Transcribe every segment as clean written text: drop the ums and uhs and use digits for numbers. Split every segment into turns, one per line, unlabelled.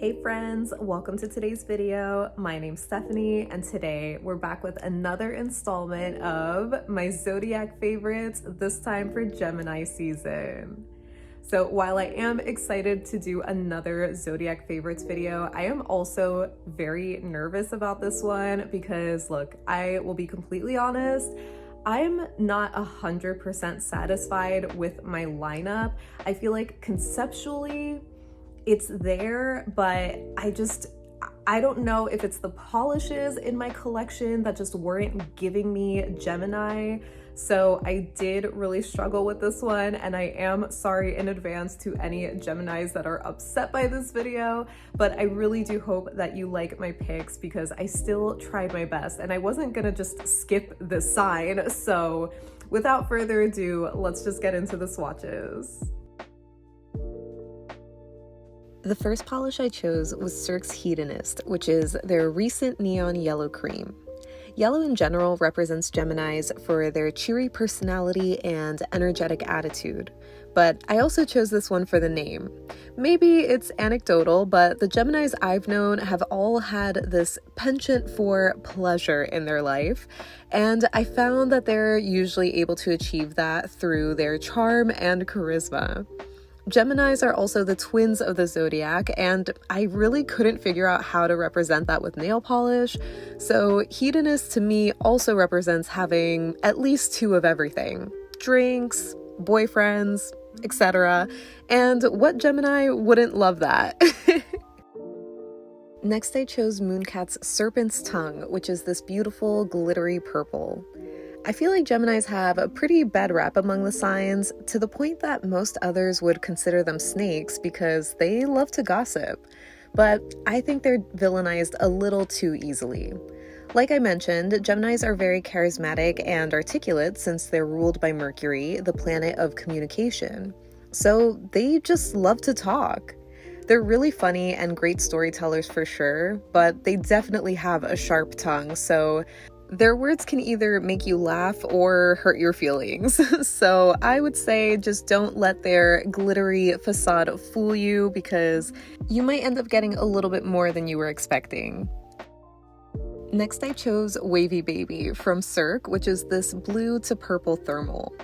Hey friends, welcome to today's video. My name's Stephanie and today we're back with another installment of my Zodiac favorites, this time for Gemini season. So while I am excited to do another Zodiac favorites video, I am also very nervous about this one because look, I will be completely honest, I'm not 100% satisfied with my lineup. I feel like conceptually, it's there, but I don't know if it's the polishes in my collection that just weren't giving me Gemini. So I did really struggle with this one, and I am sorry in advance to any Geminis that are upset by this video, but I really do hope that you like my picks because I still tried my best and I wasn't gonna just skip this sign. So without further ado, let's just get into the swatches. The first polish I chose was Cirque's Hedonist, which is their recent neon yellow cream. Yellow in general represents Geminis for their cheery personality and energetic attitude, but I also chose this one for the name. Maybe it's anecdotal, but the Geminis I've known have all had this penchant for pleasure in their life, and I found that they're usually able to achieve that through their charm and charisma. Geminis are also the twins of the Zodiac, and I really couldn't figure out how to represent that with nail polish, so Hedonist to me also represents having at least two of everything. Drinks, boyfriends, etc. And what Gemini wouldn't love that? Next I chose Mooncat's Serpent's Tongue, which is this beautiful glittery purple. I feel like Geminis have a pretty bad rap among the signs, to the point that most others would consider them snakes because they love to gossip. But I think they're villainized a little too easily. Like I mentioned, Geminis are very charismatic and articulate since they're ruled by Mercury, the planet of communication. So they just love to talk. They're really funny and great storytellers for sure, but they definitely have a sharp tongue, so their words can either make you laugh or hurt your feelings. So I would say just don't let their glittery facade fool you because you might end up getting a little bit more than you were expecting. Next I chose Wavy Baby from Cirque, which is this blue to purple thermal.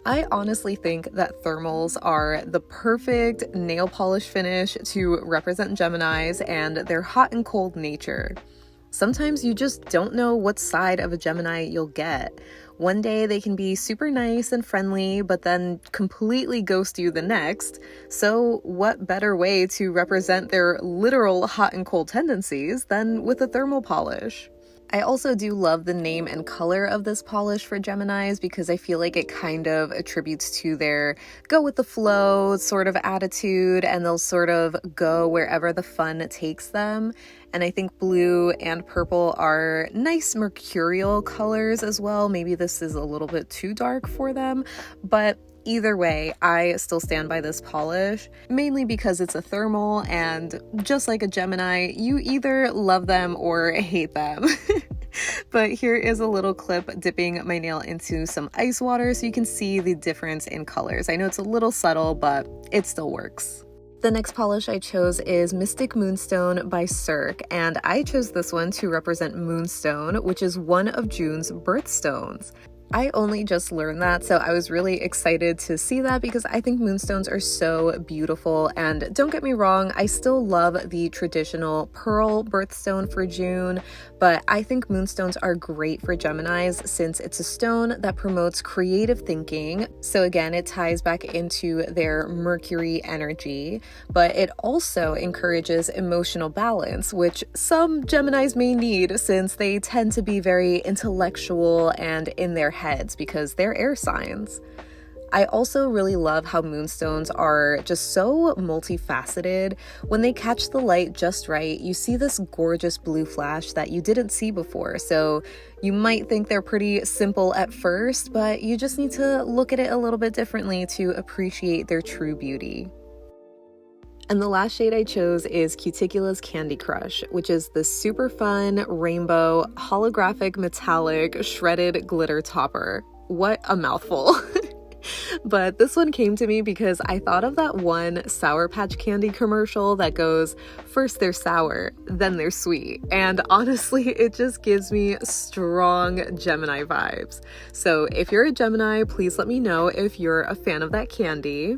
I honestly think that thermals are the perfect nail polish finish to represent Geminis and their hot and cold nature. Sometimes you just don't know what side of a Gemini you'll get. One day they can be super nice and friendly, but then completely ghost you the next. So what better way to represent their literal hot and cold tendencies than with a thermal polish? I also do love the name and color of this polish for Geminis because I feel like it kind of attributes to their go with the flow sort of attitude, and they'll sort of go wherever the fun takes them. And I think blue and purple are nice mercurial colors as well. Maybe this is a little bit too dark for them, but either way, I still stand by this polish, mainly because it's a thermal, and just like a Gemini, you either love them or hate them. But here is a little clip dipping my nail into some ice water so you can see the difference in colors. I know it's a little subtle, but it still works. The next polish I chose is Mystic Moonstone by Cirque, and I chose this one to represent Moonstone, which is one of June's birthstones. I only just learned that, so I was really excited to see that because I think moonstones are so beautiful. And don't get me wrong, I still love the traditional pearl birthstone for June, but I think moonstones are great for Geminis since it's a stone that promotes creative thinking. So again, it ties back into their Mercury energy, but it also encourages emotional balance, which some Geminis may need since they tend to be very intellectual and in their heads because they're air signs. I also really love how moonstones are just so multifaceted. When they catch the light just right, you see this gorgeous blue flash that you didn't see before. So you might think they're pretty simple at first, but you just need to look at it a little bit differently to appreciate their true beauty. And the last shade I chose is Cuticula's Candy Crush, which is this super fun rainbow holographic metallic shredded glitter topper. What a mouthful. But this one came to me because I thought of that one Sour Patch Candy commercial that goes, first they're sour, then they're sweet. And honestly, it just gives me strong Gemini vibes. So if you're a Gemini, please let me know if you're a fan of that candy.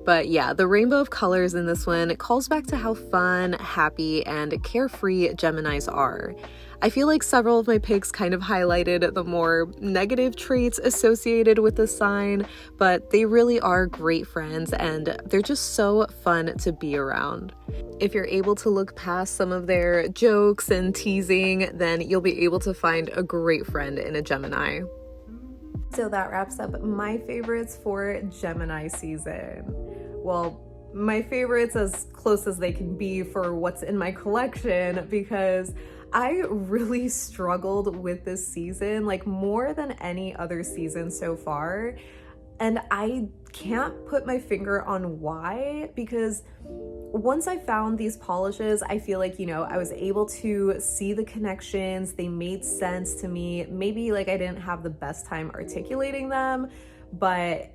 But yeah, the rainbow of colors in this one calls back to how fun, happy, and carefree Geminis are. I feel like several of my picks kind of highlighted the more negative traits associated with the sign, but they really are great friends and they're just so fun to be around. If you're able to look past some of their jokes and teasing, then you'll be able to find a great friend in a Gemini. So that wraps up my favorites for Gemini season. Well, my favorites as close as they can be for what's in my collection, because I really struggled with this season, like more than any other season so far. And I can't put my finger on why, because once I found these polishes, I feel like, I was able to see the connections. They made sense to me. Maybe like I didn't have the best time articulating them, but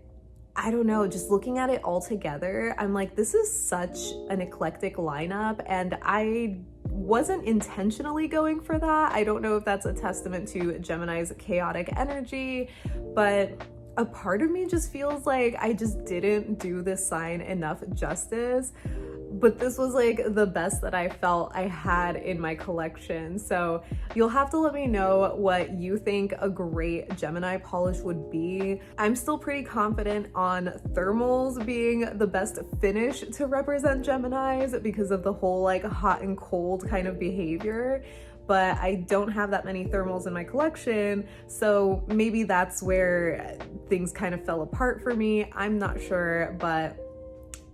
I don't know, just looking at it all together, I'm like, this is such an eclectic lineup, and I wasn't intentionally going for that. I don't know if that's a testament to Gemini's chaotic energy, but a part of me just feels like I just didn't do this sign enough justice. But this was like the best that I felt I had in my collection. So you'll have to let me know what you think a great Gemini polish would be. I'm still pretty confident on thermals being the best finish to represent Geminis because of the whole like hot and cold kind of behavior. But I don't have that many thermals in my collection, so maybe that's where things kind of fell apart for me. I'm not sure, but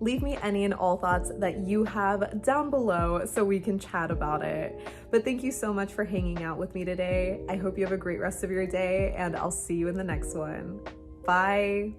leave me any and all thoughts that you have down below so we can chat about it. But thank you so much for hanging out with me today. I hope you have a great rest of your day, and I'll see you in the next one. Bye.